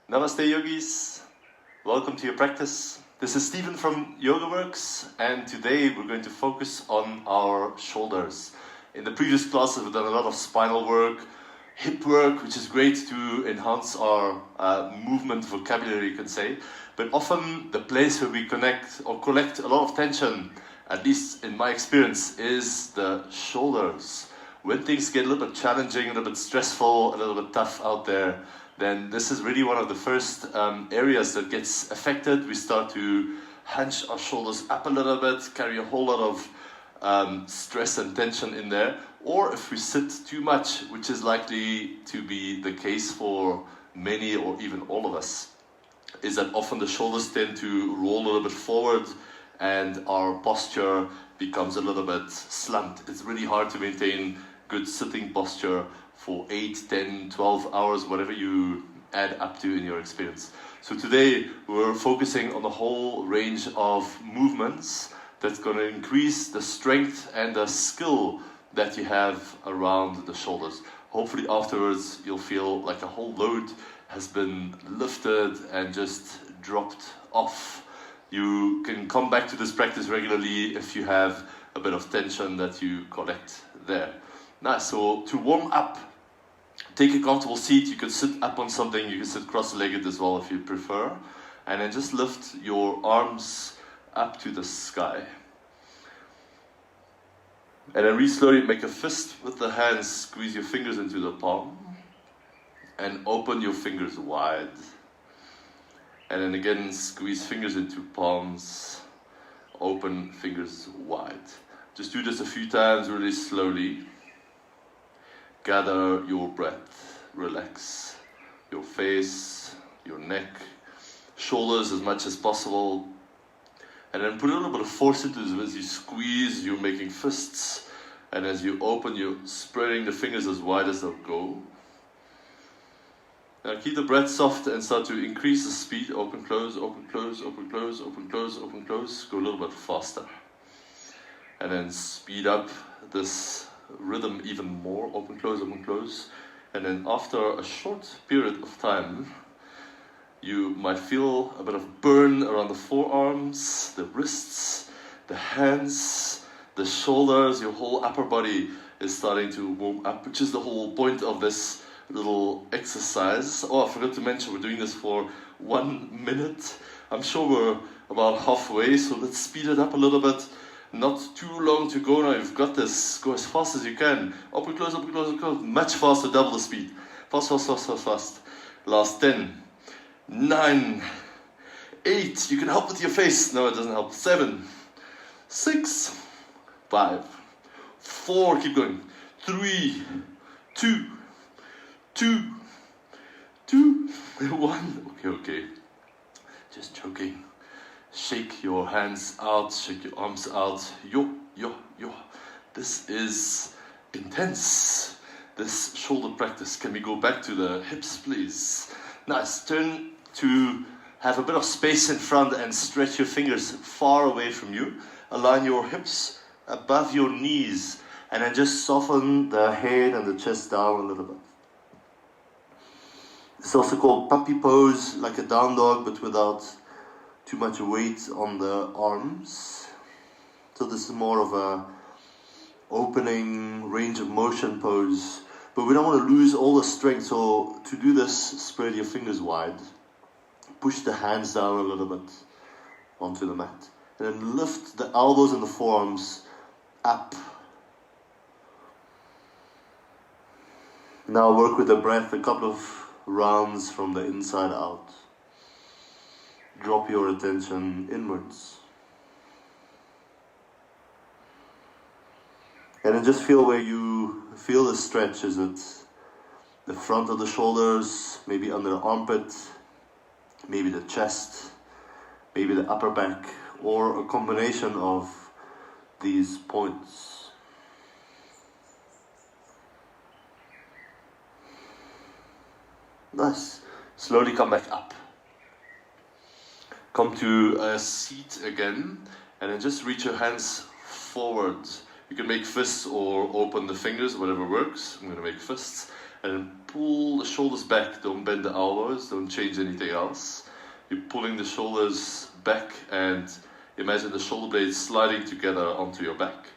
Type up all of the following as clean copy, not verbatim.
Namaste yogis, welcome to your practice. This is Stephen from YogaWorks, and today we're going to focus on our shoulders. In the previous classes we've done a lot of spinal work, hip work, which is great to enhance our movement vocabulary, you can say, but often the place where we connect or collect a lot of tension, at least in my experience, is the shoulders. When things get a little bit challenging, a little bit stressful, a little bit tough out there, then this is really one of the first areas that gets affected. We start to hunch our shoulders up a little bit, carry a whole lot of stress and tension in there. Or if we sit too much, which is likely to be the case for many or even all of us, is that often the shoulders tend to roll a little bit forward and our posture becomes a little bit slumped. It's really hard to maintain good sitting posture for 8, 10, 12 hours, whatever you add up to in your experience. So today we're focusing on a whole range of movements that's going to increase the strength and the skill that you have around the shoulders. Hopefully afterwards you'll feel like a whole load has been lifted and just dropped off. You can come back to this practice regularly if you have a bit of tension that you collect there. Nice. So to warm up, take a comfortable seat. You can sit up on something, you can sit cross-legged as well if you prefer, and then just lift your arms up to the sky. And then really slowly make a fist with the hands, squeeze your fingers into the palm, and open your fingers wide. And then again, squeeze fingers into palms, open fingers wide. Just do this a few times, really slowly. Gather your breath, relax your face, your neck, shoulders as much as possible. And then put a little bit of force into this. As you squeeze, you're making fists. And as you open, you're spreading the fingers as wide as they'll go. Now keep the breath soft and start to increase the speed. Open, close, open, close, open, close, open, close, open, close. Go a little bit faster. And then speed up this rhythm even more. Open, close, open, close. And then after a short period of time, you might feel a bit of burn around the forearms, the wrists, the hands, the shoulders. Your whole upper body is starting to warm up, which is the whole point of this little exercise. Oh, I forgot to mention we're doing this for 1 minute. I'm sure we're about halfway, so let's speed it up a little bit. Not too long to go now. You've got this. Go as fast as you can. Open, close, open, close, open, close. Much faster, double the speed. Fast, fast, fast, fast, fast. Last 10, 9, 8. You can help with your face. No, it doesn't help. 7, 6, 5, 4. Keep going. 3, 2, 1. Okay. Just joking. Shake your hands out, shake your arms out. Yo. This is intense. This shoulder practice. Can we go back to the hips, please? Nice. Turn to have a bit of space in front and stretch your fingers far away from you. Align your hips above your knees and then just soften the head and the chest down a little bit. It's also called puppy pose, like a down dog, but without too much weight on the arms. So this is more of a opening range of motion pose, but we don't want to lose all the strength. So to do this, spread your fingers wide, push the hands down a little bit onto the mat, and then lift the elbows and the forearms up. Now work with the breath a couple of rounds from the inside out. Drop your attention inwards. And then just feel where you feel the stretch. Is it the front of the shoulders, maybe under the armpit, maybe the chest, maybe the upper back, or a combination of these points. Nice. Slowly come back up. Come to a seat again, and then just reach your hands forward. You can make fists or open the fingers, whatever works. I'm going to make fists. And then pull the shoulders back, don't bend the elbows, don't change anything else. You're pulling the shoulders back and imagine the shoulder blades sliding together onto your back.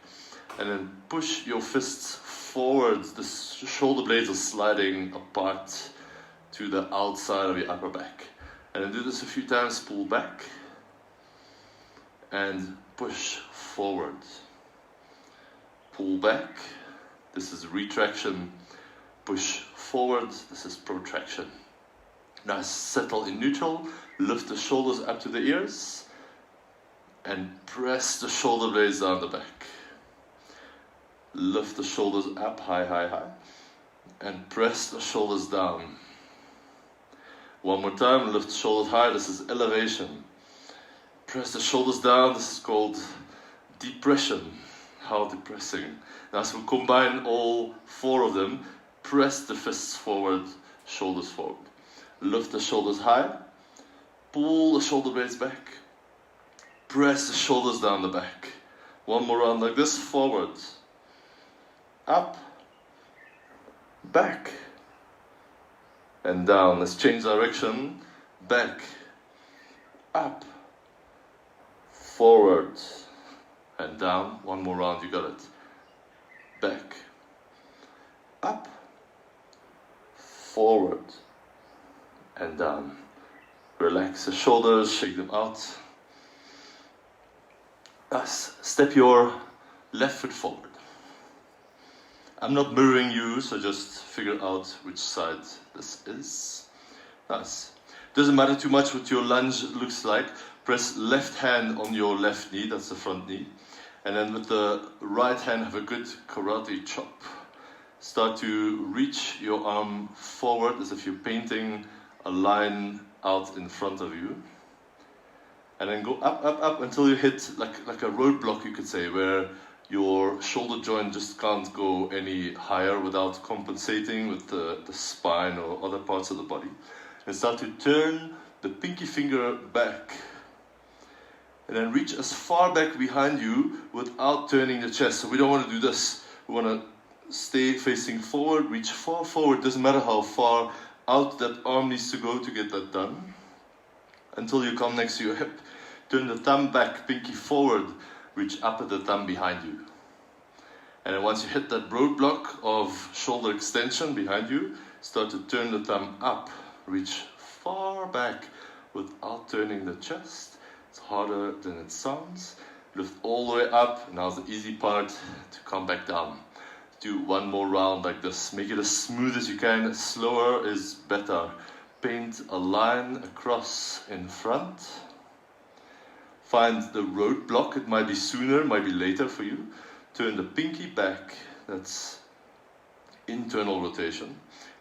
And then push your fists forward, the shoulder blades are sliding apart to the outside of your upper back. And then do this a few times, pull back and push forward. Pull back, this is retraction. Push forward, this is protraction. Now settle in neutral, lift the shoulders up to the ears and press the shoulder blades down the back. Lift the shoulders up, high, high, high, and press the shoulders down. One more time, lift the shoulders high, this is elevation. Press the shoulders down, this is called depression. How depressing. Now as we combine all four of them, press the fists forward, shoulders forward. Lift the shoulders high, pull the shoulder blades back, press the shoulders down the back. One more round like this, forward, up, back, and down. Let's change direction, back, up, forward, and down. One more round, you got it. Back, up, forward, and down. Relax the shoulders, shake them out. Nice. Step your left foot forward. I'm not mirroring you, so just figure out which side this is. Nice. Doesn't matter too much what your lunge looks like. Press left hand on your left knee, that's the front knee. And then with the right hand have a good karate chop. Start to reach your arm forward as if you're painting a line out in front of you. And then go up, up, up until you hit like a roadblock, you could say, where your shoulder joint just can't go any higher without compensating with the spine or other parts of the body. And start to turn the pinky finger back. And then reach as far back behind you without turning the chest. So we don't want to do this. We want to stay facing forward, reach far forward. Doesn't matter how far out that arm needs to go to get that done. Until you come next to your hip. Turn the thumb back, pinky forward. Reach up at the thumb behind you. And then once you hit that roadblock of shoulder extension behind you, start to turn the thumb up. Reach far back without turning the chest. It's harder than it sounds. Lift all the way up. Now's the easy part to come back down. Do one more round like this. Make it as smooth as you can. Slower is better. Paint a line across in front. Find the roadblock. It might be sooner, might be later for you. Turn the pinky back. That's internal rotation.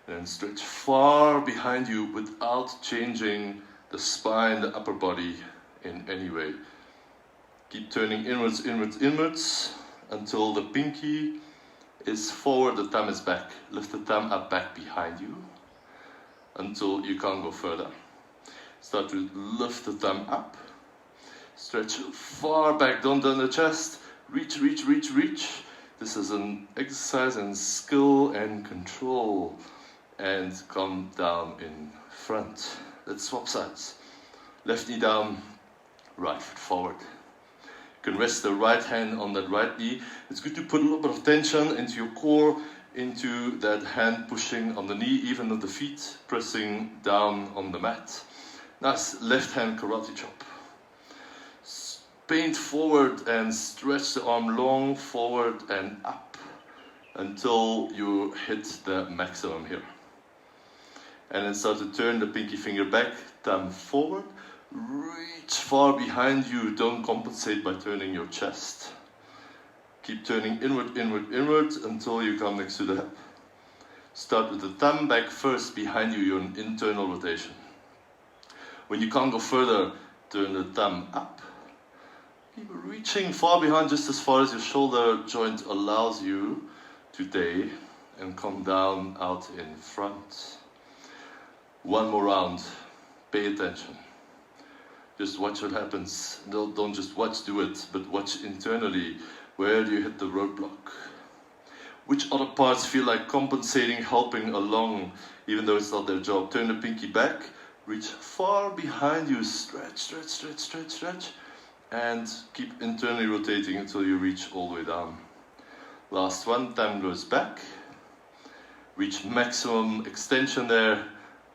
And then stretch far behind you without changing the spine, the upper body in any way. Keep turning inwards, inwards, inwards until the pinky is forward, the thumb is back. Lift the thumb up back behind you until you can't go further. Start to lift the thumb up. Stretch far back, don't turn the chest. Reach, reach, reach, reach. This is an exercise in skill and control. And come down in front. Let's swap sides. Left knee down, right foot forward. You can rest the right hand on that right knee. It's good to put a little bit of tension into your core, into that hand pushing on the knee, even with the feet pressing down on the mat. Nice left hand karate chop. Paint forward and stretch the arm long, forward and up until you hit the maximum here. And then start to turn the pinky finger back, thumb forward. Reach far behind you, don't compensate by turning your chest. Keep turning inward, inward, inward until you come next to the hip. Start with the thumb back first behind you, you're in internal rotation. When you can't go further, turn the thumb up. Keep reaching far behind, just as far as your shoulder joint allows you today, and come down out in front. One more round, pay attention. Just watch what happens. Don't just watch, do it, but watch internally Where do you hit the roadblock? Which other parts feel like compensating, helping along, even though it's not their job? Turn the pinky back, reach far behind you, stretch, stretch, stretch, stretch, stretch, and keep internally rotating until you reach all the way down. Last one, thumb goes back, reach maximum extension there,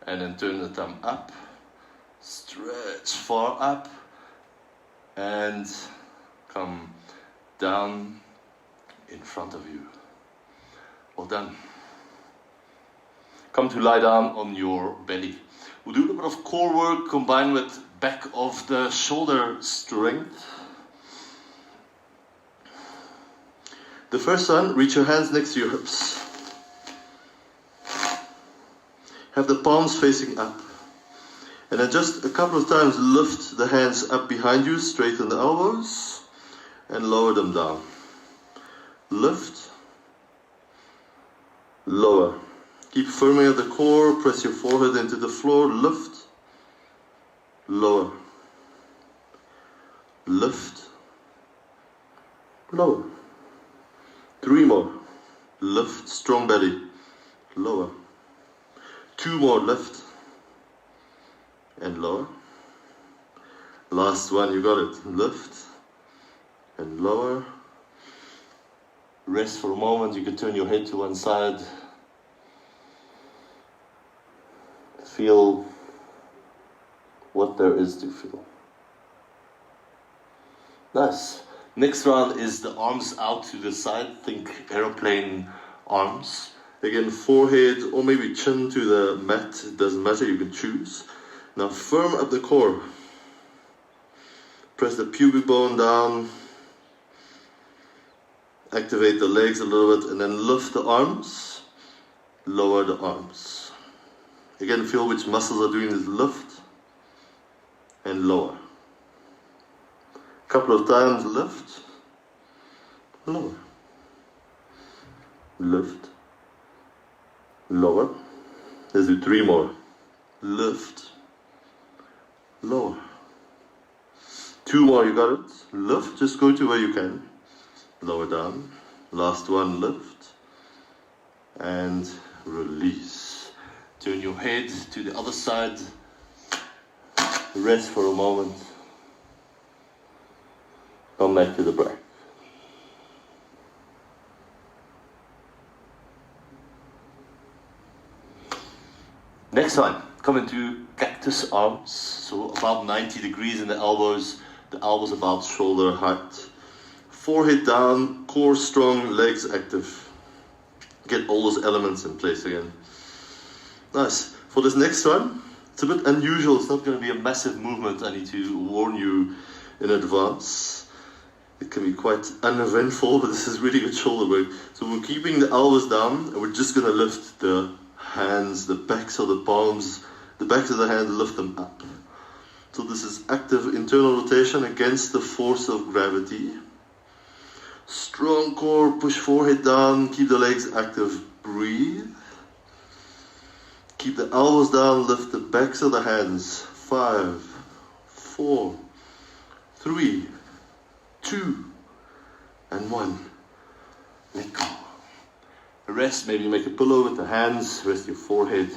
and then turn the thumb up, stretch far up, and come down in front of you. Well done. Come to lie down on your belly. We'll do a little bit of core work combined with back of the shoulder strength. The first one, reach your hands next to your hips. Have the palms facing up. And then just a couple of times lift the hands up behind you, straighten the elbows, and lower them down. Lift, lower. Keep firming at the core, press your forehead into the floor, lift, lower. Lift, lower. 3 more. Lift, strong belly, lower. 2 more, lift, and lower. Last one, you got it. Lift, and lower. Rest for a moment, you can turn your head to one side. Feel what there is to feel. Nice. Next round is the arms out to the side. Think aeroplane arms. Again, forehead or maybe chin to the mat. It doesn't matter, you can choose. Now firm up the core. Press the pubic bone down. Activate the legs a little bit and then lift the arms. Lower the arms. Again, feel which muscles are doing this lift and lower. Couple of times, lift, lower, lift, lower. Let's do 3 more. Lift, lower. 2 more, you got it. Lift, just go to where you can. Lower down. Last one, lift, and release. Turn your head to the other side. Rest for a moment. Come back to the breath. Next one, come into cactus arms. So about 90 degrees in the elbows about shoulder height. Forehead down, core strong, legs active. Get all those elements in place again. Nice. For this next one, it's a bit unusual. It's not going to be a massive movement. I need to warn you in advance. It can be quite uneventful, but this is really good shoulder work. So we're keeping the elbows down, and we're just going to lift the hands, the backs of the palms, the backs of the hands, lift them up. So this is active internal rotation against the force of gravity. Strong core, push forehead down, keep the legs active, breathe. Keep the elbows down, lift the backs of the hands. 5, 4, 3, 2, and 1. Let go. Rest, maybe make a pillow with the hands, rest your forehead.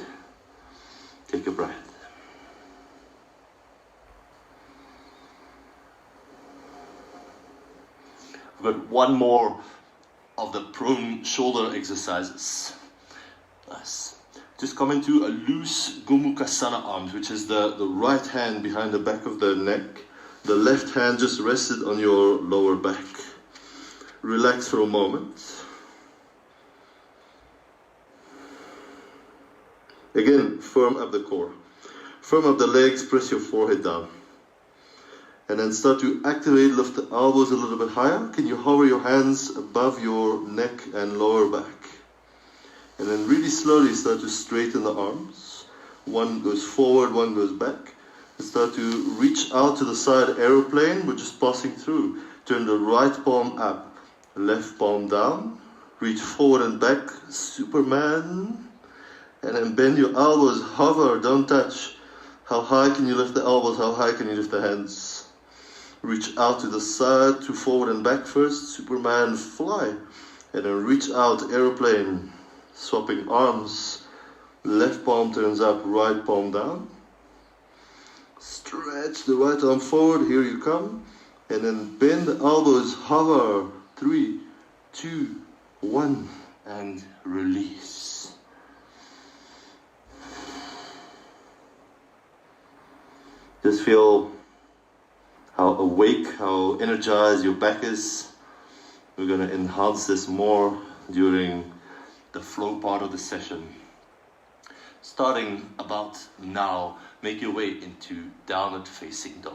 Take a breath. We've got 1 more of the prone shoulder exercises. Nice. Just come into a loose Gomukhasana arms, which is the right hand behind the back of the neck. The left hand just rested on your lower back. Relax for a moment. Again, firm up the core. Firm up the legs, press your forehead down. And then start to activate, lift the elbows a little bit higher. Can you hover your hands above your neck and lower back? And then really slowly start to straighten the arms. 1 goes forward, 1 goes back. And start to reach out to the side aeroplane. We're just passing through. Turn the right palm up, left palm down. Reach forward and back, Superman. And then bend your elbows, hover, don't touch. How high can you lift the elbows? How high can you lift the hands? Reach out to the side, to forward and back first. Superman, fly. And then reach out, aeroplane. Swapping arms. Left palm turns up, right palm down. Stretch the right arm forward, here you come. And then bend the elbows, hover. 3, 2, 1. And release. Just feel how awake, how energized your back is. We're going to enhance this more during the flow part of the session. Starting about now, make your way into downward facing dog.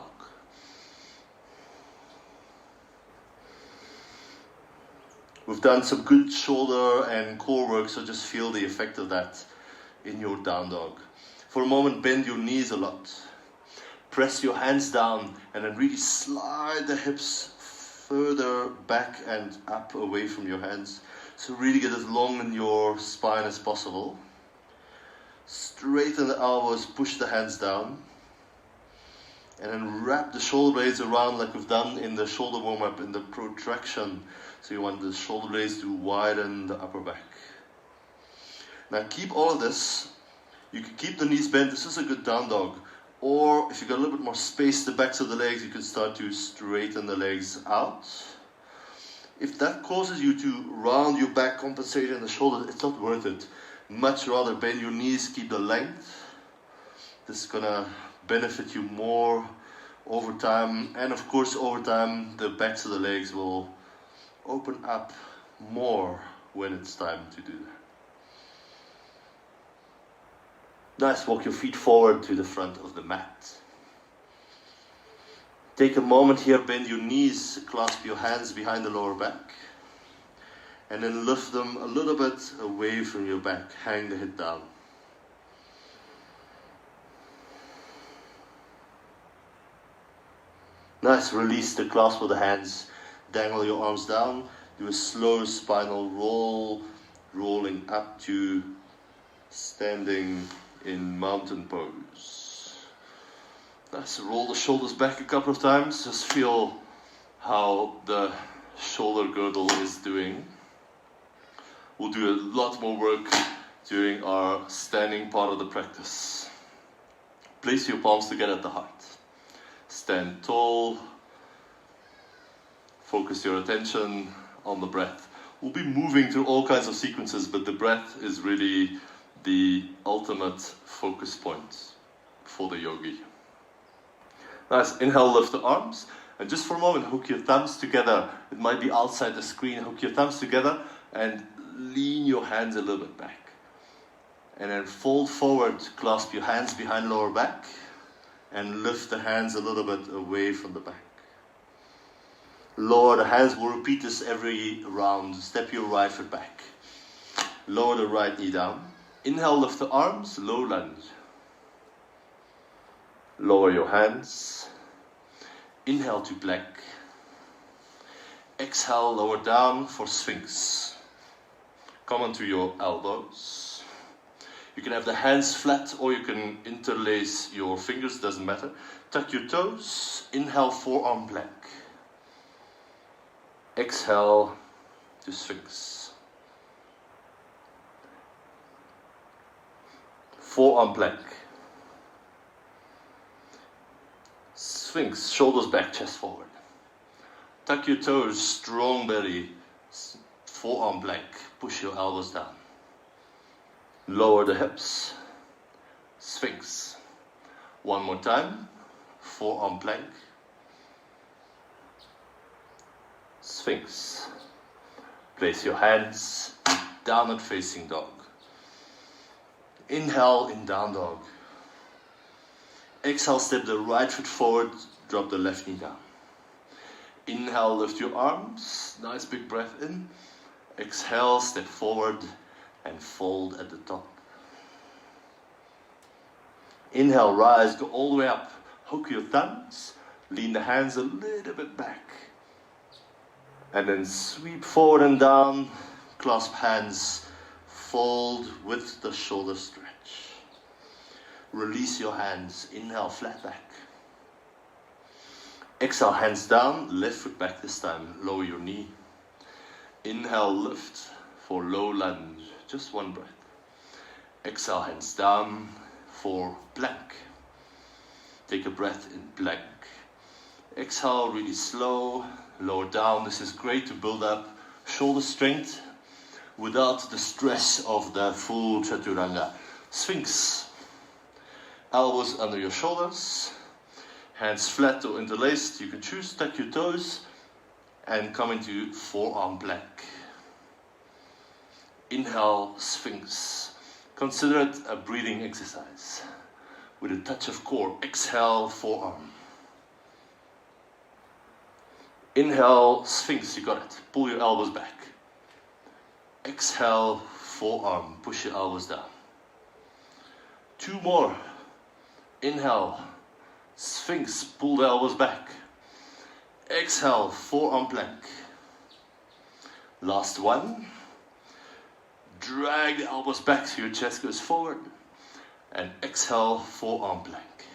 We've done some good shoulder and core work, so just feel the effect of that in your down dog. For a moment, bend your knees a lot. Press your hands down and then really slide the hips further back and up away from your hands. So really get as long in your spine as possible. Straighten the elbows, push the hands down. And then wrap the shoulder blades around like we've done in the shoulder warm-up in the protraction. So you want the shoulder blades to widen the upper back. Now keep all of this. You can keep the knees bent. This is a good down dog. Or if you've got a little bit more space, the backs of the legs, you can start to straighten the legs out. If that causes you to round your back, compensating the shoulders, it's not worth it. Much rather bend your knees, keep the length. This is gonna benefit you more over time. And of course, over time, the backs of the legs will open up more when it's time to do that. Nice, walk your feet forward to the front of the mat. Take a moment here, bend your knees, clasp your hands behind the lower back. And then lift them a little bit away from your back, hang the head down. Nice, release the clasp of the hands. Dangle your arms down, do a slow spinal roll, rolling up to standing in mountain pose. Nice, roll the shoulders back a couple of times, just feel how the shoulder girdle is doing. We'll do a lot more work during our standing part of the practice. Place your palms together at the heart. Stand tall. Focus your attention on the breath. We'll be moving through all kinds of sequences, but the breath is really the ultimate focus point for the yogi. Nice, inhale, lift the arms. And just for a moment, hook your thumbs together. It might be outside the screen. Hook your thumbs together and lean your hands a little bit back. And then fold forward, clasp your hands behind lower back. And lift the hands a little bit away from the back. Lower the hands, we'll repeat this every round. Step your right foot back. Lower the right knee down. Inhale, lift the arms, low lunge. Lower your hands. Inhale to plank. Exhale, lower down for Sphinx. Come onto your elbows. You can have the hands flat or you can interlace your fingers, doesn't matter. Tuck your toes. Inhale, forearm plank. Exhale to Sphinx. Forearm plank. Sphinx, shoulders back, chest forward. Tuck your toes, strong belly. Forearm plank, push your elbows down. Lower the hips. Sphinx. One more time. Forearm plank. Sphinx. Place your hands, downward facing dog. Inhale in down dog. Exhale, step the right foot forward, drop the left knee down. Inhale, lift your arms, nice big breath in. Exhale, step forward and fold at the top. Inhale, rise, go all the way up. Hook your thumbs, lean the hands a little bit back. And then sweep forward and down, clasp hands, fold with the shoulder stretch. Release your hands, inhale, flat back. Exhale, hands down, left foot back this time, lower your knee. Inhale, lift for low lunge, just one breath. Exhale, hands down for plank. Take a breath in plank. Exhale, really slow, lower down. This is great to build up shoulder strength without the stress of the full chaturanga. Sphinx. Elbows under your shoulders, hands flat or interlaced. You can choose, tuck your toes and come into forearm plank. Inhale, Sphinx. Consider it a breathing exercise with a touch of core. Exhale, forearm. Inhale, Sphinx, you got it. Pull your elbows back. Exhale, forearm, push your elbows down. 2 more. Inhale, Sphinx, pull the elbows back. Exhale, forearm plank. Last one. Drag the elbows back so your chest goes forward. And exhale, forearm plank.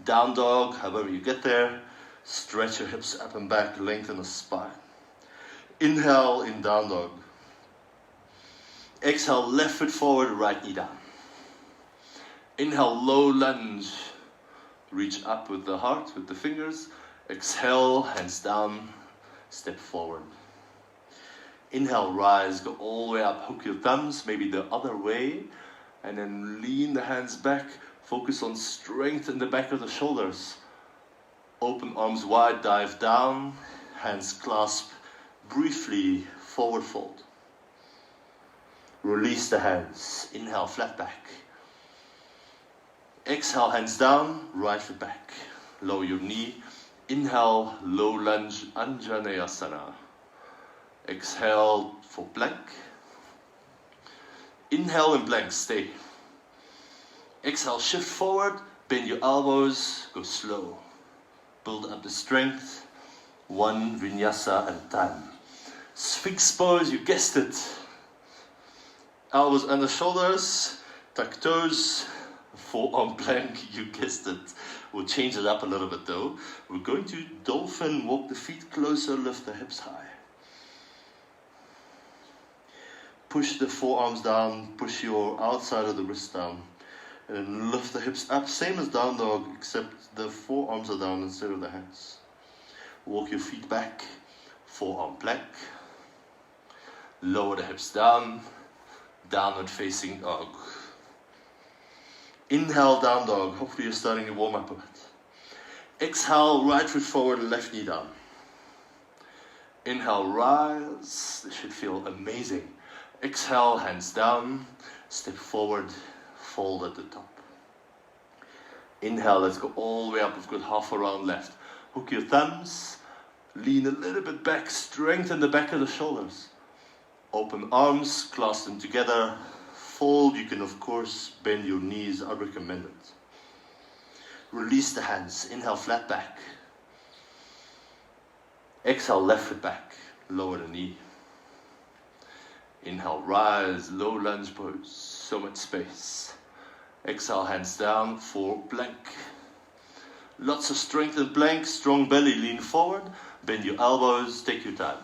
Down dog, however you get there. Stretch your hips up and back, lengthen the spine. Inhale in down dog. Exhale, left foot forward, right knee down. Inhale, low lunge. Reach up with the heart, with the fingers. Exhale, hands down, step forward. Inhale, rise, go all the way up. Hook your thumbs, maybe the other way. And then lean the hands back. Focus on strength in the back of the shoulders. Open arms wide, dive down. Hands clasp briefly, forward fold. Release the hands. Inhale, flat back. Exhale, hands down, right foot back. Lower your knee. Inhale, low lunge, Anjaneyasana. Exhale for plank. Inhale in plank, stay. Exhale, shift forward, bend your elbows, go slow. Build up the strength, 1 vinyasa at a time. Sphinx pose, you guessed it. Elbows under shoulders, tuck toes, forearm plank, you guessed it. We'll change it up a little bit though. We're going to dolphin, walk the feet closer, lift the hips high. Push the forearms down, push your outside of the wrist down. And then lift the hips up, same as down dog, except the forearms are down instead of the hands. Walk your feet back, forearm plank. Lower the hips down, downward facing dog. Inhale, down dog. Hopefully you're starting to warm up a bit. Exhale, right foot forward, left knee down. Inhale, rise. This should feel amazing. Exhale, hands down, step forward, fold at the top. Inhale, let's go all the way up. We've got half a round left. Hook your thumbs, lean a little bit back, strengthen the back of the shoulders. Open arms, clasp them together, fold. You can of course bend your knees, I recommend it. Release the hands, inhale, flat back. Exhale, left foot back, lower the knee. Inhale, rise, low lunge pose, so much space. Exhale, hands down for plank. Lots of strength in plank, strong belly, lean forward, bend your elbows, take your time.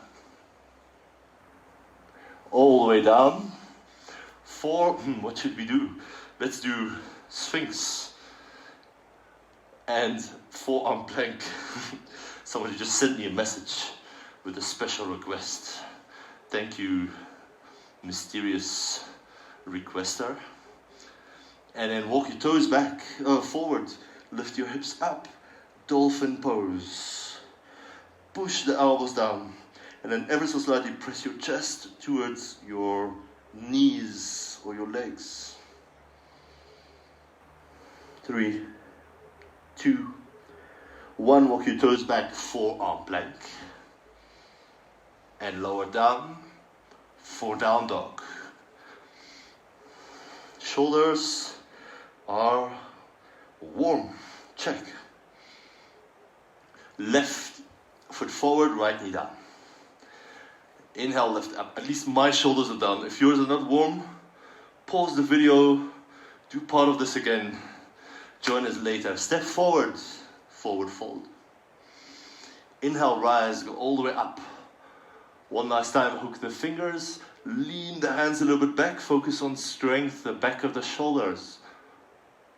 All the way down. What should we do? Let's do Sphinx and forearm plank. Somebody just sent me a message with a special request. Thank you, mysterious requester. And then walk your toes back, forward. Lift your hips up. Dolphin pose. Push the elbows down. And then ever so slightly press your chest towards your knees or your legs. 3, 2, 1. Walk your toes back, forearm plank. And lower down for down dog. Shoulders are warm. Check. Left foot forward, right knee down. Inhale, lift up. At least my shoulders are down. If yours are not warm, pause the video, do part of this again. Join us later. Step forward, forward fold. Inhale, rise, go all the way up. One last time, hook the fingers, lean the hands a little bit back, focus on strength, the back of the shoulders.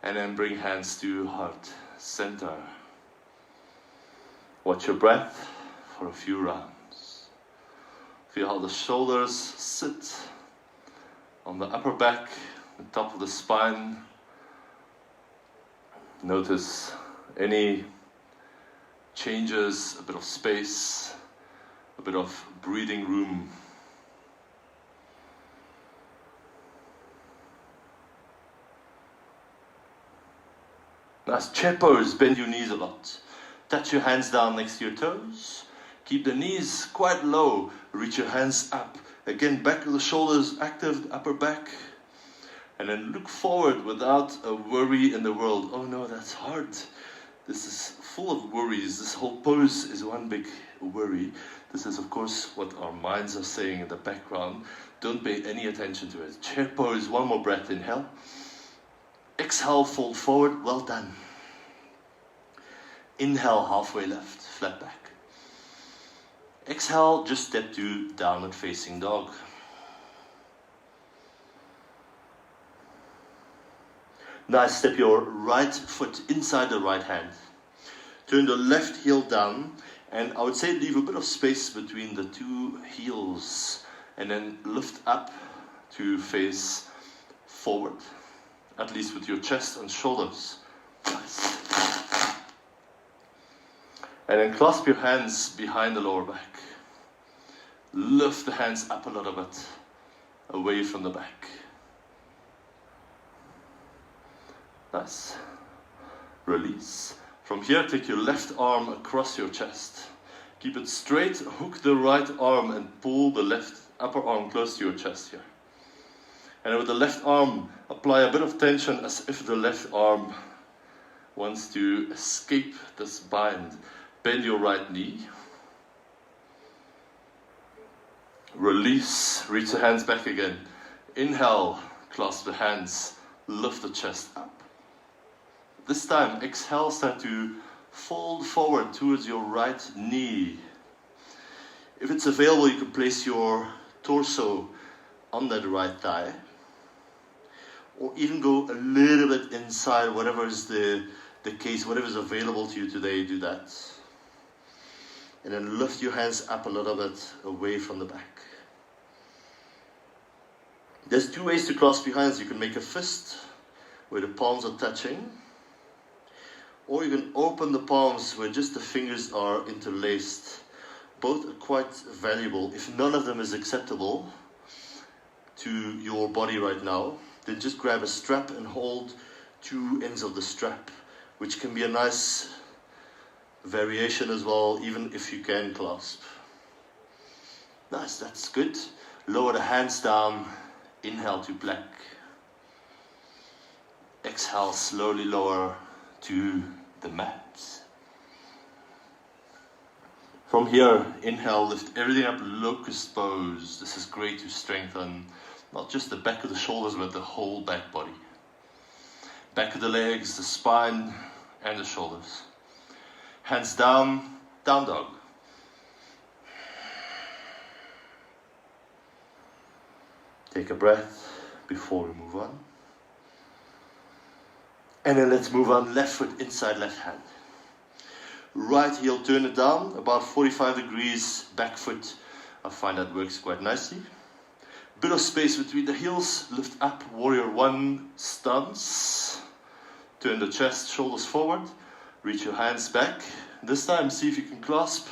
And then bring hands to heart center. Watch your breath for a few rounds. Feel how the shoulders sit on the upper back, the top of the spine. Notice any changes, a bit of space, a bit of breathing room. Nice chair pose, bend your knees a lot. Touch your hands down next to your toes. Keep the knees quite low, reach your hands up. Again, back of the shoulders active, upper back. And then look forward without a worry in the world. Oh no, that's hard. This is full of worries. This whole pose is one big worry. This is, of course, what our minds are saying in the background. Don't pay any attention to it. Chair pose, one more breath, inhale. Exhale, fold forward, well done. Inhale, halfway left, flat back. Exhale, just step to downward facing dog. Nice, step your right foot inside the right hand. Turn the left heel down, and I would say leave a bit of space between the two heels, and then lift up to face forward, at least with your chest and shoulders. Nice. And then clasp your hands behind the lower back. Lift the hands up a little bit, away from the back. Nice. Release. From here, take your left arm across your chest. Keep it straight, hook the right arm and pull the left upper arm close to your chest here. And with the left arm, apply a bit of tension as if the left arm wants to escape this bind. Bend your right knee. Release, reach the hands back again. Inhale, clasp the hands, lift the chest up. This time, exhale, start to fold forward towards your right knee. If it's available, you can place your torso under the right thigh. Or even go a little bit inside, whatever is the case, whatever is available to you today, do that. And then lift your hands up a little bit away from the back. There's two ways to clasp your hands. You can make a fist where the palms are touching. Or you can open the palms where just the fingers are interlaced. Both are quite valuable. If none of them is acceptable to your body right now, then just grab a strap and hold two ends of the strap, which can be a nice variation as well, even if you can clasp. Nice, that's good. Lower the hands down, inhale to plank. Exhale, slowly lower to the mat. From here, inhale, lift everything up, Locust Pose. This is great to strengthen not just the back of the shoulders, but the whole back body. Back of the legs, the spine, and the shoulders. Hands down, down dog. Take a breath before we move on. And then let's move on, left foot inside left hand. Right heel, turn it down, about 45 degrees, back foot. I find that works quite nicely. Bit of space between the heels, lift up, warrior one stance. Turn the chest, shoulders forward, reach your hands back. This time, see if you can clasp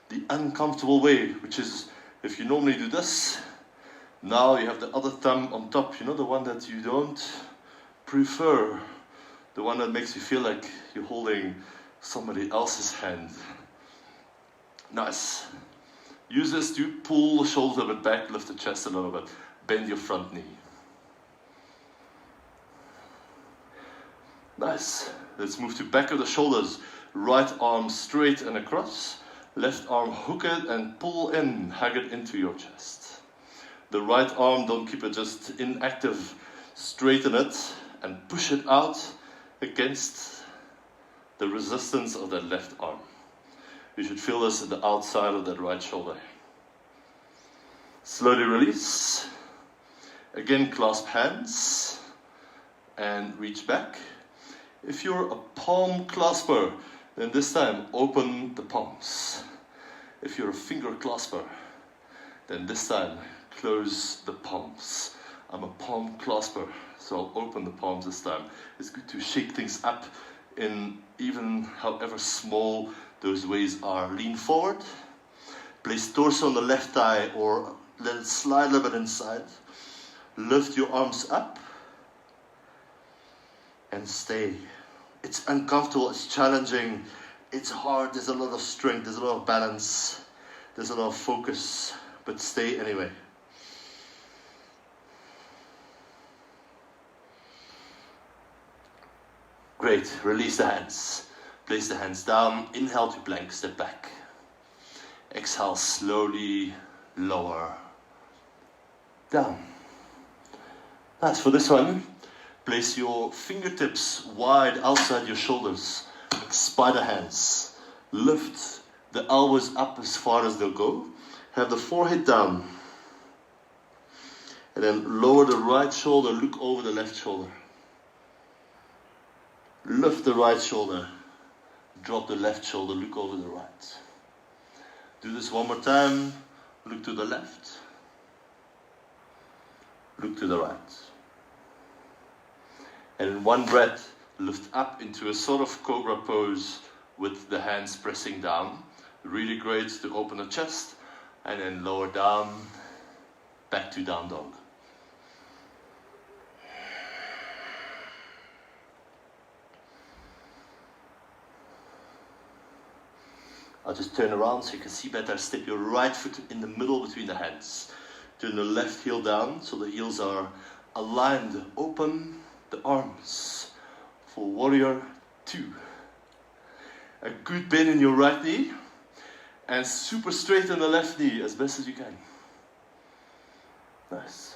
the uncomfortable way, which is, if you normally do this, now you have the other thumb on top, you know, the one that you don't prefer. The one that makes you feel like you're holding somebody else's hand. Nice. Use this to pull the shoulders a bit back, lift the chest a little bit, bend your front knee. Nice. Let's move to back of the shoulders. Right arm straight and across. Left arm hook it and pull in, hug it into your chest. The right arm, don't keep it just inactive. Straighten it and push it out against the resistance of that left arm. You should feel this at the outside of that right shoulder. Slowly release. Again, clasp hands and reach back. If you're a palm clasper, then this time open the palms. If you're a finger clasper, then this time close the palms. I'm a palm clasper, so I'll open the palms this time. It's good to shake things up in even however small those ways are. Lean forward, place torso on the left thigh or let it slide a little bit inside. Lift your arms up and stay. It's uncomfortable, it's challenging, it's hard, there's a lot of strength, there's a lot of balance, there's a lot of focus, but stay anyway. Great, release the hands. Place the hands down, inhale to plank, step back. Exhale, slowly lower, down. Nice, for this one, place your fingertips wide outside your shoulders, like spider hands. Lift the elbows up as far as they'll go. Have the forehead down. And then lower the right shoulder, look over the left shoulder. Lift the right shoulder, drop the left shoulder, look over the right. Do this one more time, look to the left, look to the right. And in one breath, lift up into a sort of cobra pose with the hands pressing down. Really great to open the chest, and then lower down, back to down dog. I'll just turn around so you can see better. Step your right foot in the middle between the hands. Turn the left heel down so the heels are aligned. Open the arms for warrior 2. A good bend in your right knee and super straight in the left knee as best as you can. Nice.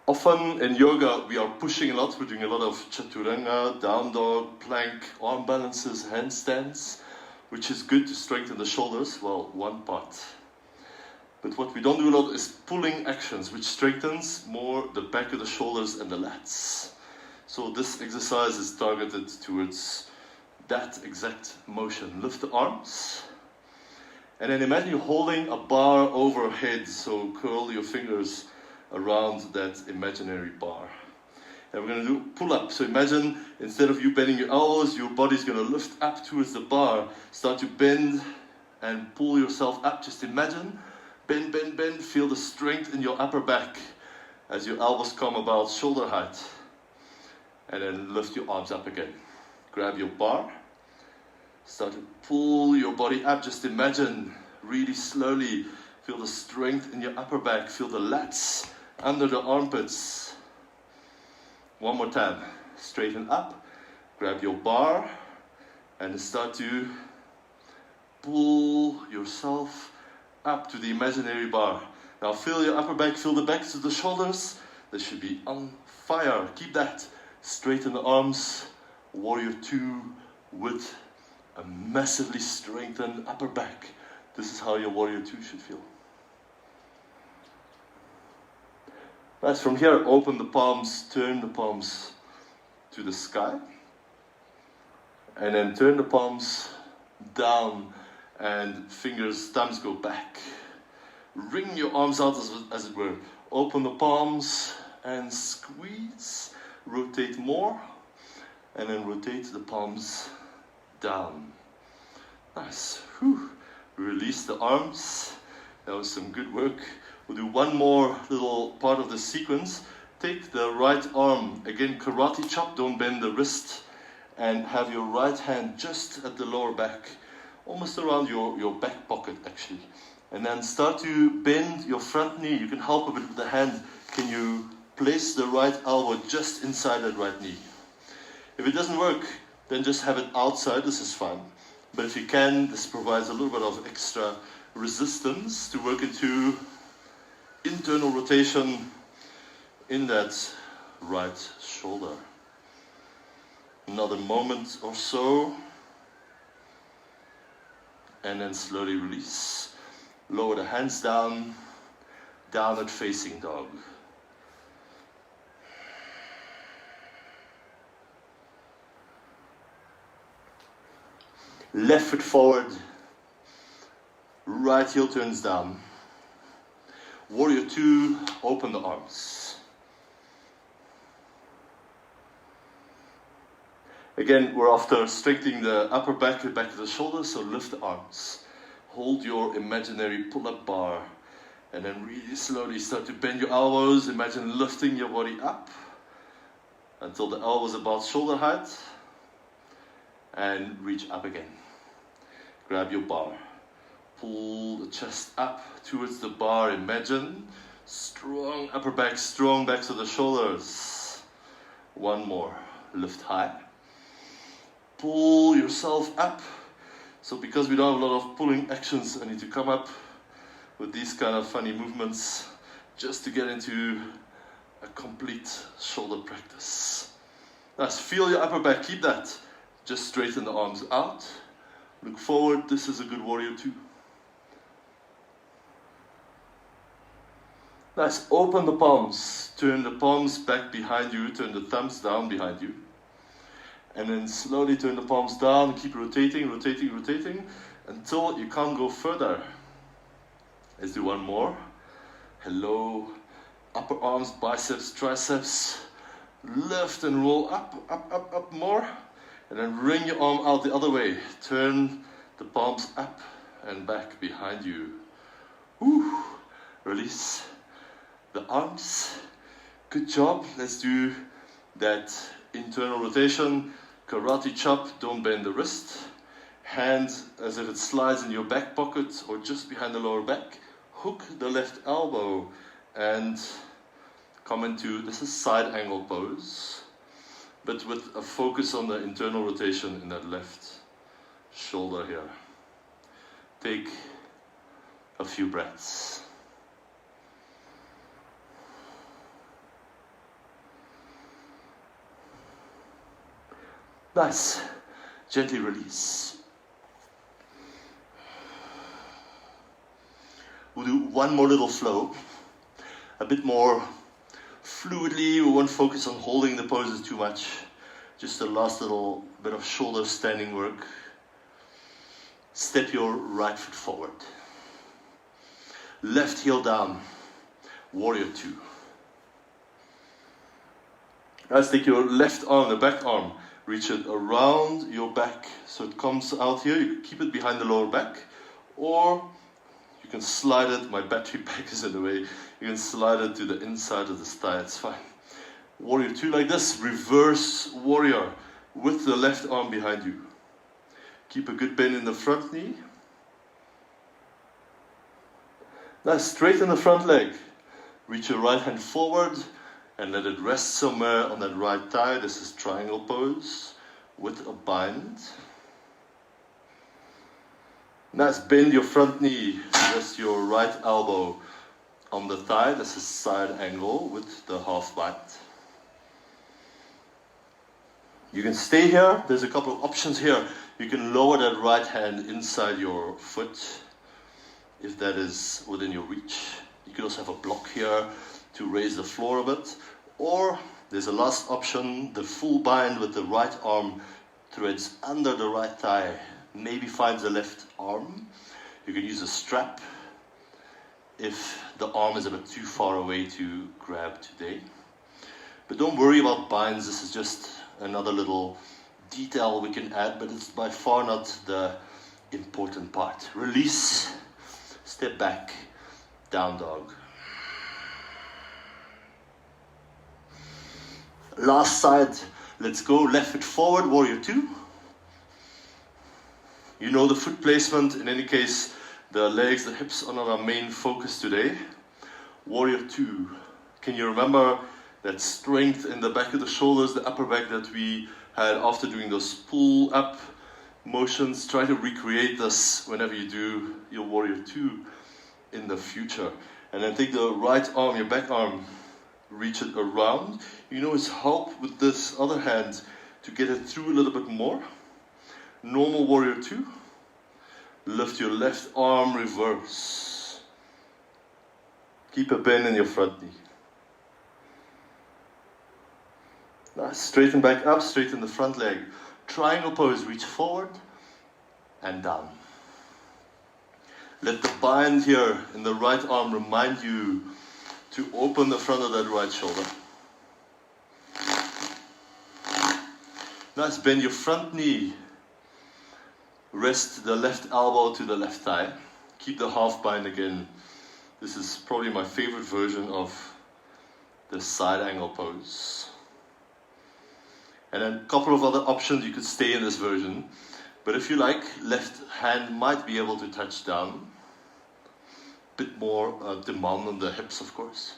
Often in yoga we are pushing a lot. We're doing a lot of chaturanga, down dog, plank, arm balances, handstands, which is good to strengthen the shoulders, well, one part. But what we don't do a lot is pulling actions, which strengthens more the back of the shoulders and the lats. So this exercise is targeted towards that exact motion. Lift the arms, and then imagine you're holding a bar overhead, so curl your fingers around that imaginary bar. And we're going to do pull-up. So imagine instead of you bending your elbows, your body's going to lift up towards the bar. Start to bend and pull yourself up. Just imagine. Bend, bend, bend. Feel the strength in your upper back as your elbows come about shoulder height. And then lift your arms up again. Grab your bar. Start to pull your body up. Just imagine, really slowly, feel the strength in your upper back. Feel the lats under the armpits. One more time, straighten up, grab your bar, and start to pull yourself up to the imaginary bar. Now feel your upper back, feel the backs of the shoulders. They should be on fire. Keep that. Straighten the arms. Warrior 2 with a massively strengthened upper back. This is how your warrior 2 should feel. Nice. From here, open the palms, turn the palms to the sky. And then turn the palms down and fingers, thumbs go back. Wring your arms out as it were. Open the palms and squeeze. Rotate more. And then rotate the palms down. Nice. Whew. Release the arms. That was some good work. We'll do one more little part of the sequence. Take the right arm, again karate chop, don't bend the wrist, and have your right hand just at the lower back, almost around your back pocket actually. And then start to bend your front knee. You can help a bit with the hand. Can you place the right elbow just inside that right knee? If it doesn't work, then just have it outside, this is fine. But if you can, this provides a little bit of extra resistance to work into internal rotation in that right shoulder. Another moment or so. and then slowly release. Lower the hands down, downward facing dog. Left foot forward, right heel turns down. Warrior 2, open the arms. Again, we're after strengthening the upper back, the back of the shoulders, so lift the arms. Hold your imaginary pull-up bar, and then really slowly start to bend your elbows. Imagine lifting your body up until the elbows about shoulder height, and reach up again. Grab your bar. Pull the chest up towards the bar. Imagine strong upper back, strong backs of the shoulders. One more. Lift high. Pull yourself up. So because we don't have a lot of pulling actions, I need to come up with these kind of funny movements just to get into a complete shoulder practice. Nice. Feel your upper back. Keep that. Just straighten the arms out. Look forward. This is a good warrior 2. Nice. Open the palms. Turn the palms back behind you. Turn the thumbs down behind you. And then slowly turn the palms down. Keep rotating, rotating, rotating until you can't go further. Let's do one more. Hello. Upper arms, biceps, triceps. Lift and roll up, up, up, up more. And then bring your arm out the other way. Turn the palms up and back behind you. Woo. Release the arms. Good job. Let's do that internal rotation. Karate chop. Don't bend the wrist. Hand as if it slides in your back pocket or just behind the lower back. Hook the left elbow and come into, this is side angle pose, but with a focus on the internal rotation in that left shoulder here. Take a few breaths. Nice. Gently release. We'll do one more little flow. A bit more fluidly. We won't focus on holding the poses too much. Just a last little bit of shoulder standing work. Step your right foot forward. Left heel down. Warrior 2. Let's take your left arm, the back arm. Reach it around your back so it comes out here. You can keep it behind the lower back, or you can slide it. My battery pack is in the way. You can slide it to the inside of the thigh. It's fine. Warrior 2 like this. Reverse warrior with the left arm behind you. Keep a good bend in the front knee. Now straighten the front leg. Reach your right hand forward and let it rest somewhere on that right thigh. This is triangle pose with a bind. Nice. Bend your front knee. Rest your right elbow on the thigh. This is side angle with the half bind. You can stay here. There's a couple of options here. You can lower that right hand inside your foot if that is within your reach. You can also have a block here to raise the floor a bit. Or there's a last option, the full bind with the right arm threads under the right thigh. Maybe finds the left arm. You can use a strap if the arm is a bit too far away to grab today. But don't worry about binds. This is just another little detail we can add, but it's by far not the important part. Release, step back, down dog. Last side, let's go. Left foot forward, warrior 2. You know the foot placement. In any case, the legs, the hips are not our main focus today. Warrior 2. Can you remember that strength in the back of the shoulders, the upper back that we had after doing those pull up motions? Try to recreate this whenever you do your warrior 2 in the future. And then take the right arm, your back arm, reach it around. You know, it's help with this other hand to get it through a little bit more. Normal warrior 2. Lift your left arm, reverse. Keep a bend in your front knee. Nice. Straighten back up, straighten the front leg. Triangle pose, reach forward and down. Let the bind here in the right arm remind you to open the front of that right shoulder. Nice, bend your front knee. Rest the left elbow to the left thigh. Keep the half bind again. This is probably my favorite version of the side angle pose. And then a couple of other options, you could stay in this version. But if you like, left hand might be able to touch down. Bit more demand on the hips, of course.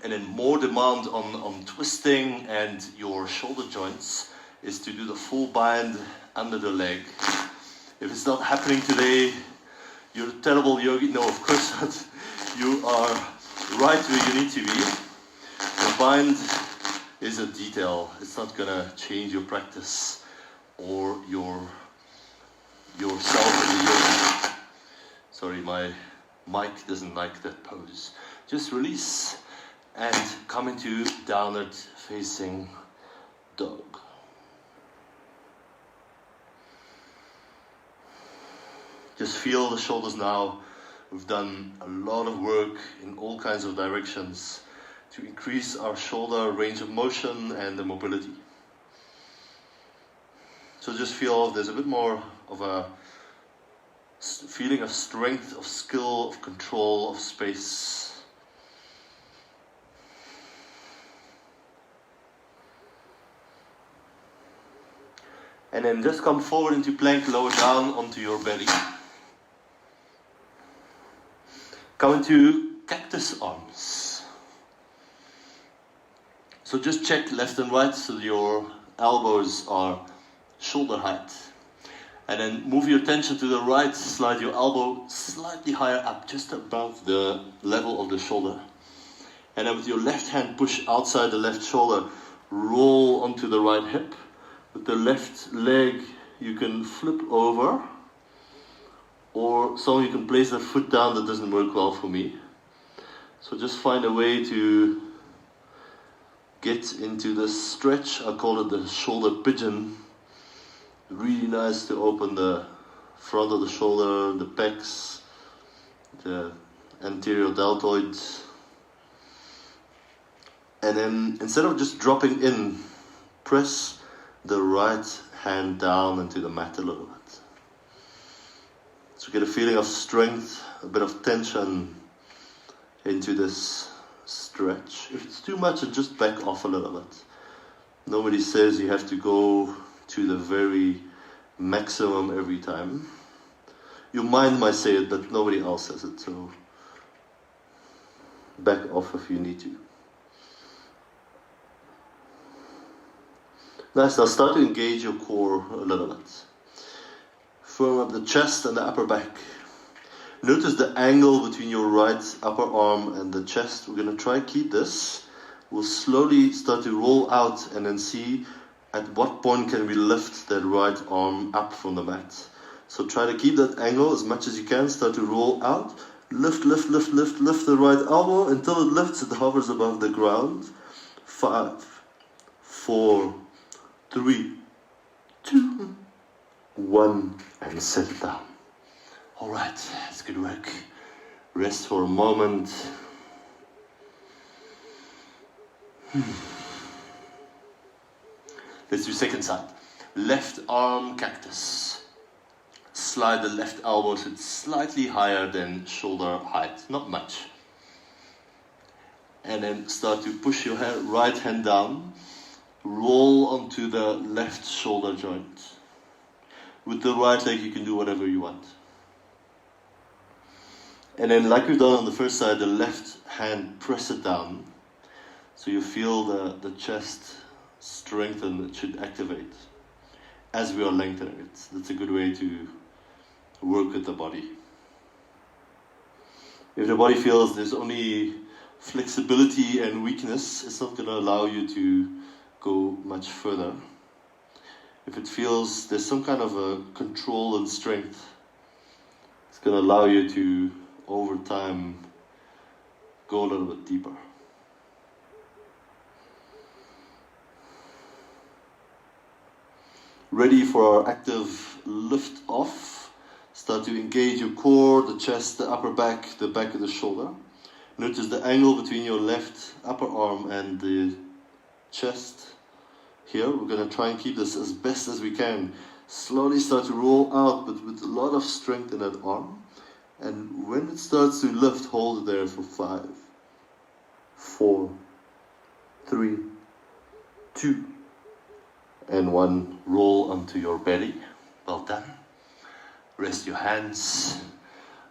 And then more demand on twisting and your shoulder joints is to do the full bind under the leg. If it's not happening today, you're a terrible yogi. No, of course not. You are right where you need to be. The bind is a detail. It's not gonna change your practice or yourself in the yoga. Sorry, my mic doesn't like that pose. Just release and come into downward facing dog. Just feel the shoulders now. We've done a lot of work in all kinds of directions to increase our shoulder range of motion and the mobility. So just feel there's a bit more of a feeling of strength, of skill, of control, of space. And then just come forward into plank, lower down onto your belly. Come into cactus arms. So just check left and right so your elbows are shoulder height. And then move your attention to the right, slide your elbow slightly higher up, just above the level of the shoulder. And then with your left hand, push outside the left shoulder, roll onto the right hip. With the left leg, you can flip over, or some you can place that foot down. That doesn't work well for me. So just find a way to get into this stretch. I call it the shoulder pigeon. Really nice to open the front of the shoulder, the pecs, the anterior deltoid. And then instead of just dropping in, press the right hand down into the mat a little bit. So get a feeling of strength, a bit of tension into this stretch. If it's too much, just back off a little bit. Nobody says you have to go to the very maximum every time. Your mind might say it, but nobody else says it, so back off if you need to. Nice, now start to engage your core a little bit. Firm up the chest and the upper back. Notice the angle between your right upper arm and the chest. We're going to try keep this. We'll slowly start to roll out and then see at what point can we lift that right arm up from the mat. So try to keep that angle as much as you can. Start to roll out. Lift, lift, lift, lift, lift the right elbow until it lifts. It hovers above the ground. 5, 4, 3, 2, 1, and set it down. All right, that's good work. Rest for a moment. Let's do second side. Left arm cactus. Slide the left elbow so it's slightly higher than shoulder height, not much. And then start to push your right hand down. Roll onto the left shoulder joint. With the right leg, you can do whatever you want. And then, like we've done on the first side, the left hand, press it down. So you feel the chest strengthen, it should activate as we are lengthening it. That's a good way to work with the body. If the body feels there's only flexibility and weakness, it's not going to allow you to go much further. if it feels there's some kind of a control and strength, it's going to allow you to, over time, go a little bit deeper. Ready for our active lift off. Start to engage your core, the chest, the upper back, the back of the shoulder. Notice the angle between your left upper arm and the chest. Here, we're going to try and keep this as best as we can. Slowly start to roll out, but with a lot of strength in that arm. And when it starts to lift, hold it there for 5, 4, 3, 2, and 1. Roll onto your belly. Well done. Rest your hands.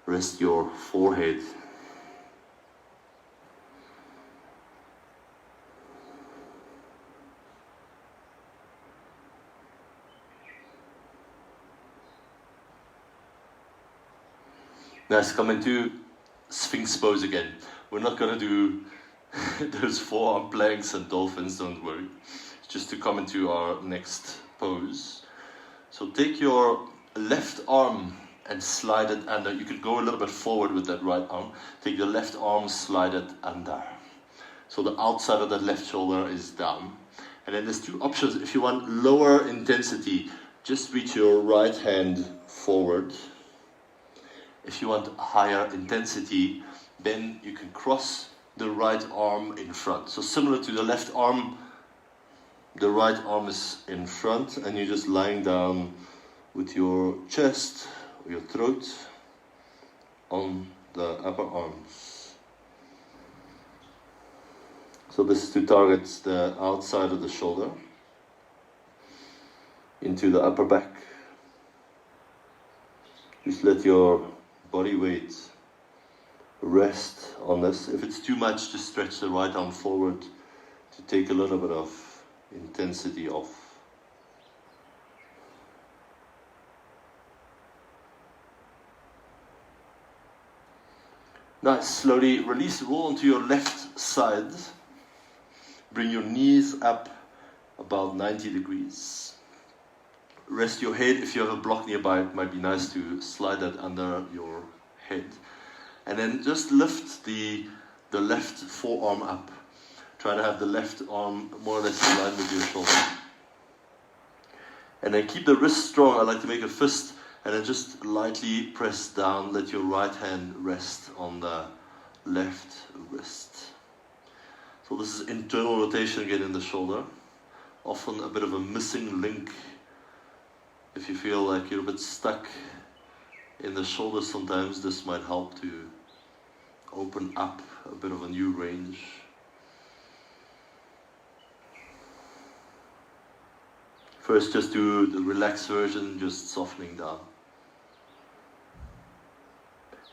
Rest your forehead. Let's come into Sphinx Pose again. We're not going to do those forearm planks and dolphins, don't worry. It's just to come into our next pose. So take your left arm and slide it under. You could go a little bit forward with that right arm. Take the left arm, slide it under. So the outside of that left shoulder is down. And then there's 2 options. If you want lower intensity, just reach your right hand forward. If you want higher intensity, then you can cross the right arm in front. So similar to the left arm, the right arm is in front and you're just lying down with your chest or your throat on the upper arms. So this is to target the outside of the shoulder into the upper back. Just let your body weight rest on this. If it's too much, just stretch the right arm forward to take a little bit of intensity off. Nice. Slowly release, roll onto your left side. Bring your knees up about 90 degrees. Rest your head. If you have a block nearby, it might be nice to slide that under your head. And then just lift the left forearm up. Try to have the left arm more or less in line with your shoulder. And then keep the wrist strong. I like to make a fist and then just lightly press down. Let your right hand rest on the left wrist. So this is internal rotation again in the shoulder. Often a bit of a missing link. If you feel like you're a bit stuck in the shoulder sometimes, this might help to open up a bit of a new range. First, just do the relaxed version, just softening down.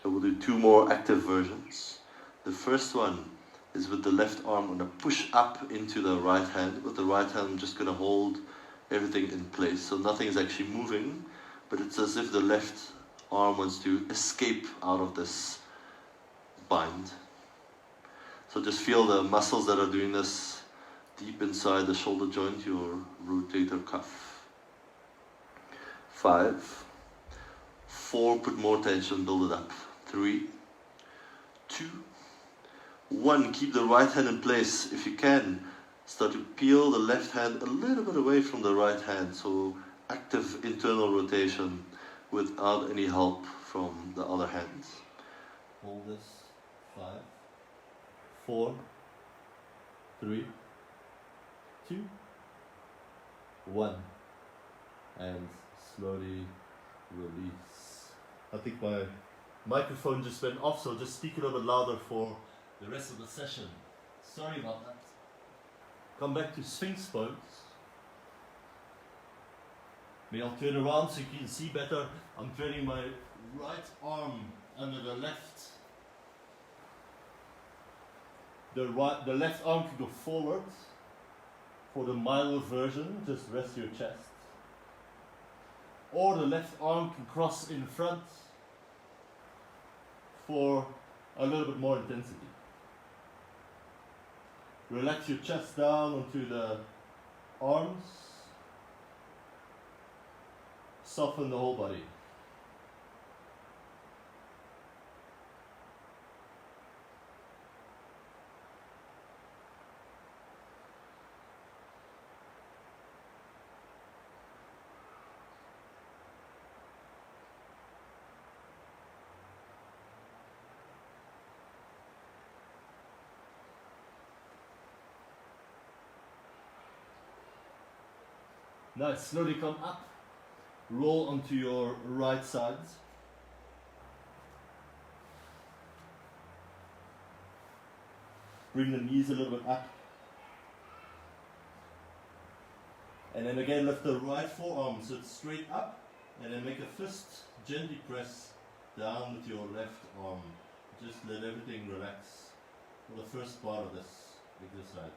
And we'll do 2 more active versions. The first one is with the left arm. I'm going to push up into the right hand. With the right hand, I'm just going to hold everything in place. So nothing is actually moving, but it's as if the left arm wants to escape out of this bind. So just feel the muscles that are doing this deep inside the shoulder joint, your rotator cuff. 5, 4, put more tension, build it up. 3, 2, 1, keep the right hand in place. If you can, start to peel the left hand a little bit away from the right hand, so active internal rotation without any help from the other hand. Hold this. 5, 4, 3, 2, 1, and slowly release. I think my microphone just went off, so just speak a little bit louder for the rest of the session. Sorry about that. Come back to Sphinx Pose. Maybe I'll turn around so you can see better. I'm turning my right arm under the left. The left arm can go forward. For the milder version, just rest your chest. Or the left arm can cross in front for a little bit more intensity. Relax your chest down onto the arms. soften the whole body. Now slowly come up, roll onto your right side. Bring the knees a little bit up. And then again lift the right forearm so it's straight up, and then make a fist, gently press down with your left arm. Just let everything relax for the first part of this exercise.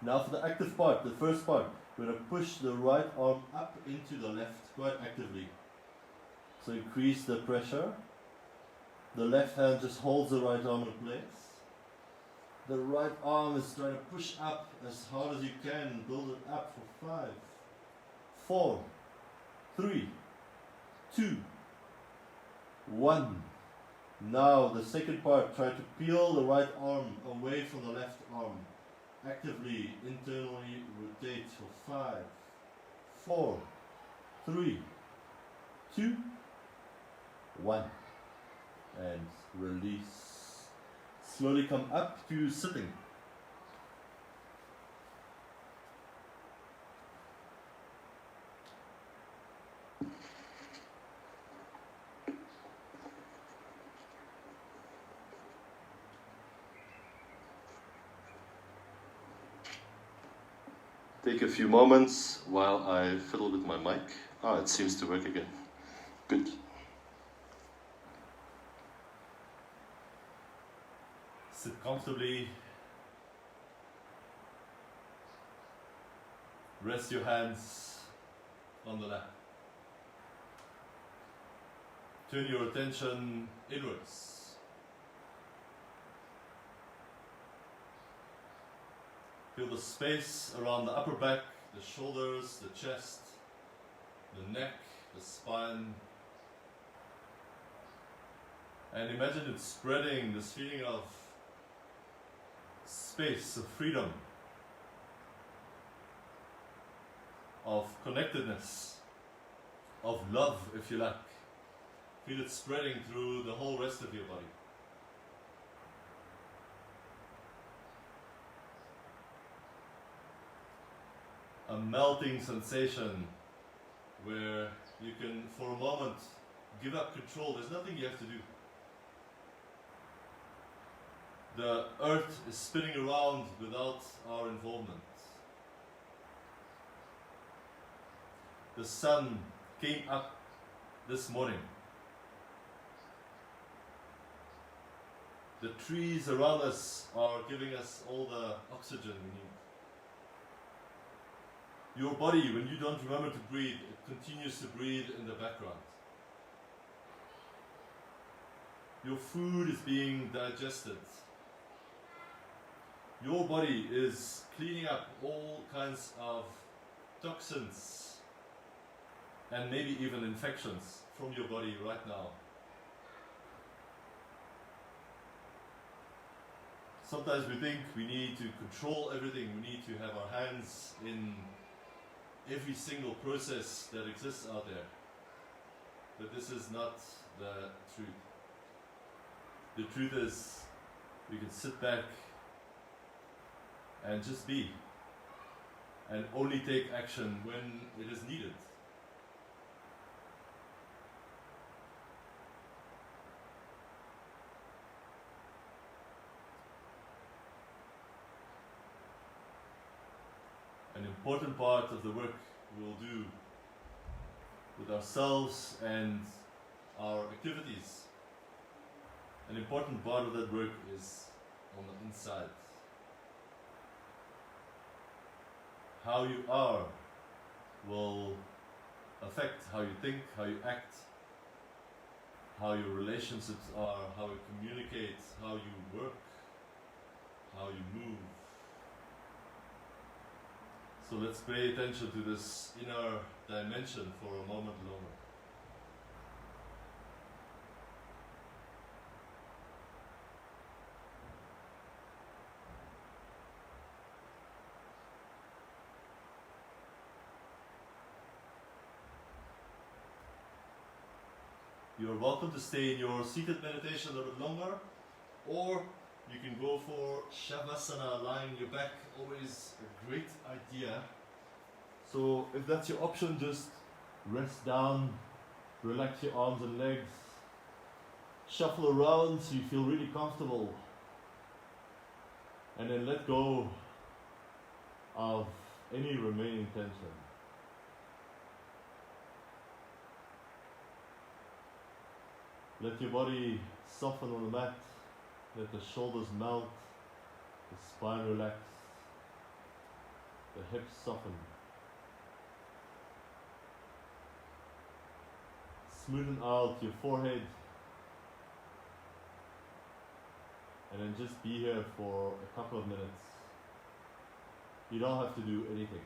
Now for the active part, the first part, we're going to push the right arm up into the left quite actively. So increase the pressure. The left hand just holds the right arm in place. The right arm is trying to push up as hard as you can. Build it up for 5, 4, 3, 2, 1. Now the second part, try to peel the right arm away from the left arm. Actively, internally rotate for 5, 4, 3, 2, 1. And release. Slowly come up to sitting. Take a few moments while I fiddle with my mic. Ah, it seems to work again. Good. Sit comfortably. Rest your hands on the lap. Turn your attention inwards. Feel the space around the upper back, the shoulders, the chest, the neck, the spine. And imagine it spreading, this feeling of space, of freedom, of connectedness, of love, if you like. Feel it spreading through the whole rest of your body. A melting sensation where you can, for a moment, give up control. There's nothing you have to do. The earth is spinning around without our involvement. The sun came up this morning. The trees around us are giving us all the oxygen we need. Your body, when you don't remember to breathe, it continues to breathe in the background. Your food is being digested. Your body is cleaning up all kinds of toxins and maybe even infections from your body right now. Sometimes we think we need to control everything, we need to have our hands in every single process that exists out there. But this is not the truth. The truth is, we can sit back and just be, and only take action when it is needed. An important part of the work we will do with ourselves and our activities, an important part of that work is on the inside. how you are will affect how you think, how you act, how your relationships are, how you communicate, how you work, how you move. So let's pay attention to this inner dimension for a moment longer. You're welcome to stay in your seated meditation a little bit longer, or you can go for Shavasana, lying your back, always a great idea. So if that's your option, just rest down, relax your arms and legs, shuffle around so you feel really comfortable, and then let go of any remaining tension. Let your body soften on the mat, let the shoulders melt, the spine relax, the hips soften. Smoothen out your forehead, and then just be here for a couple of minutes. You don't have to do anything.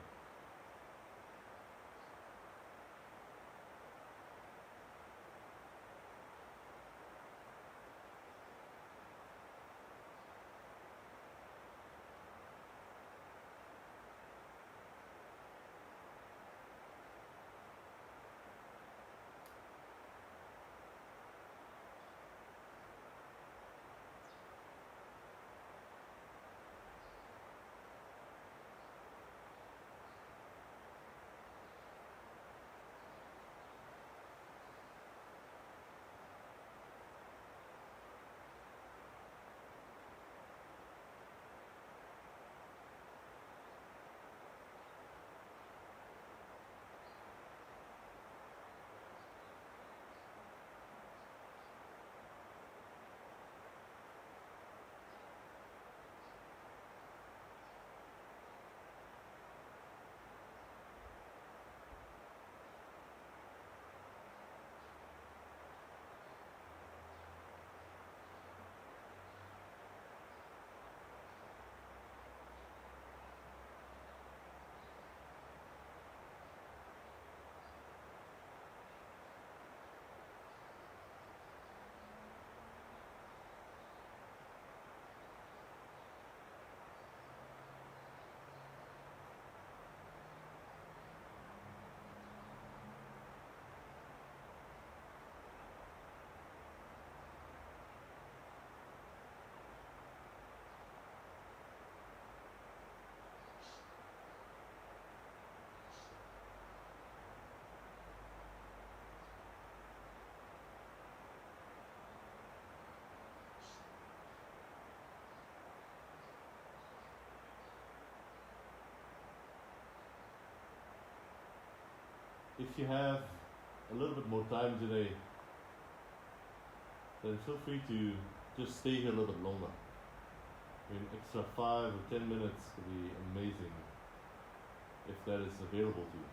If you have a little bit more time today, then feel free to just stay here a little bit longer. An extra 5 or 10 minutes would be amazing if that is available to you.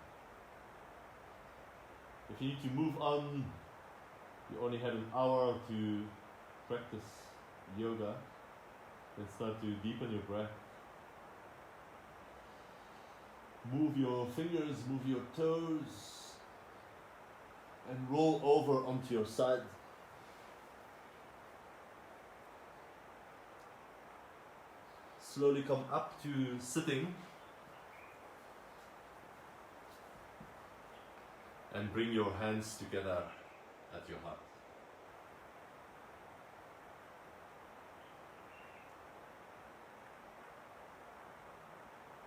If you need to move on, you only had an hour to practice yoga, then start to deepen your breath. Move your fingers, move your toes, and roll over onto your side. Slowly come up to sitting. And bring your hands together at your heart.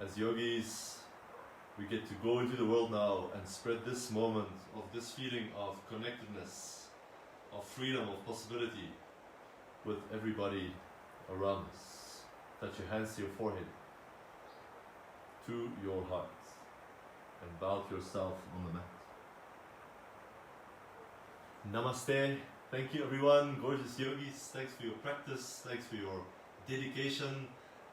As yogis, we get to go into the world now and spread this moment of this feeling of connectedness, of freedom, of possibility with everybody around us. Touch your hands to your forehead, to your heart, and bow to yourself on the mat. Namaste. Thank you everyone, gorgeous yogis. Thanks for your practice, thanks for your dedication.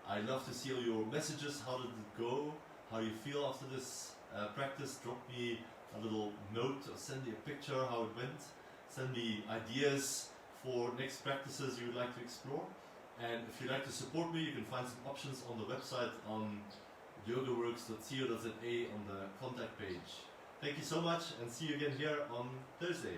I love to see all your messages. How did it go? how you feel after this practice. Drop me a little note or send me a picture how it went. Send me ideas for next practices you would like to explore. And if you'd like to support me, you can find some options on the website on yogaworks.co.za on the contact page. Thank you so much and see you again here on Thursday.